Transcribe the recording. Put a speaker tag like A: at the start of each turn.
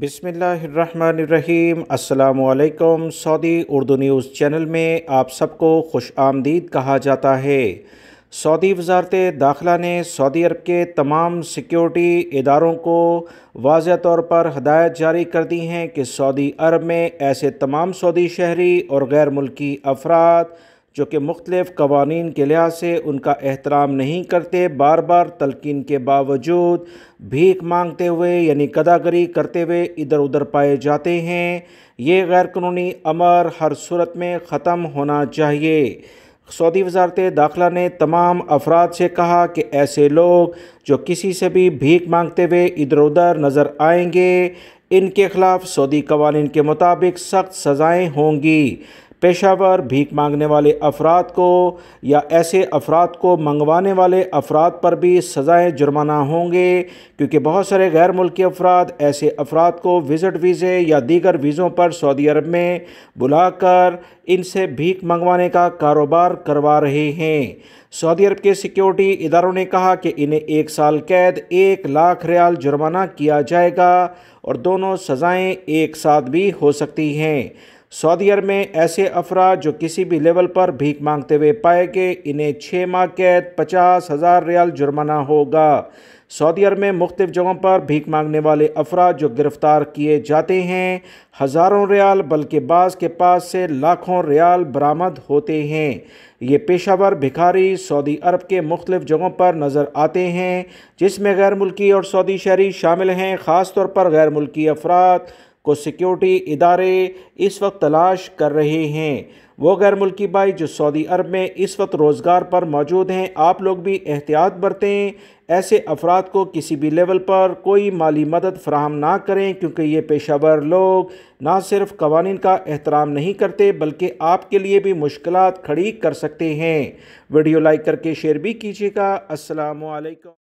A: बिस्मिल्लाहिर्रहमानिर्रहीम। अस्सलामुअलैकुम। Saudi Urdu news channel में आप सबको खुश आमदीद कहा जाता है। सऊदी वज़ारत दाखिला ने सऊदी अरब के तमाम सिक्योरिटी इदारों को वाज़ेह तौर पर हदायत जारी कर दी हैं कि सऊदी अरब में ऐसे तमाम सऊदी शहरी और गैर मुल्की अफराद जो कि मुख्तलिफ़ क़वानीन के लिहाज से उनका एहतराम नहीं करते, बार बार तलकीन के बावजूद भीख मांगते हुए यानी गदागरी करते हुए इधर उधर पाए जाते हैं, ये गैर कानूनी अमर हर सूरत में ख़त्म होना चाहिए। सऊदी वज़ारत दाखिला ने तमाम अफराद से कहा कि ऐसे लोग जो किसी से भी भीख मांगते हुए इधर उधर नज़र आएंगे, इनके ख़िलाफ़ सऊदी क़वानीन के मुताबिक सख्त सज़ाएँ होंगी। पेशावर भीख मांगने वाले अफराद को या ऐसे अफराद को मंगवाने वाले अफराद पर भी सज़ाएँ जुर्माना होंगे, क्योंकि बहुत सारे गैर मुल्की अफराद ऐसे अफराद को विज़िट वीज़े या दीगर वीज़ों पर सऊदी अरब में बुलाकर इनसे भीख मंगवाने का कारोबार करवा रहे हैं। सऊदी अरब के सिक्योरिटी इदारों ने कहा कि इन्हें 1 साल कैद, 1 लाख रियाल जुर्माना किया जाएगा और दोनों सज़ाएँ एक साथ भी हो सकती हैं। सऊदी अरब में ऐसे अफराद जो किसी भी लेवल पर भीख मांगते हुए पाए गए, इन्हें 6 माह कैद, 50,000 रियाल जुर्माना होगा। सऊदी अरब में मुख्तलिफ़ जगहों पर भीख मांगने वाले अफराद जो गिरफ़्तार किए जाते हैं, हज़ारों रियाल बल्कि बाज़ के पास से लाखों रियाल बरामद होते हैं। ये पेशावर भिखारी सऊदी अरब के मुख्तलिफ़ जगहों पर नज़र आते हैं, जिसमें गैर मुल्की और सऊदी शहरी शामिल हैं। ख़ास तौर पर गैर मुल्की अफराद को सिक्योरिटी इदारे इस वक्त तलाश कर रहे हैं। वो गैर मुल्की भाई जो सऊदी अरब में इस वक्त रोज़गार पर मौजूद हैं, आप लोग भी एहतियात बरतें। ऐसे अफराद को किसी भी लेवल पर कोई माली मदद फराहम ना करें, क्योंकि ये पेशावर लोग ना सिर्फ क़वानीन का एहतराम नहीं करते बल्कि आपके लिए भी मुश्किलात खड़ी कर सकते हैं। वीडियो लाइक करके शेयर भी कीजिएगा। अस्सलामु अलैकुम।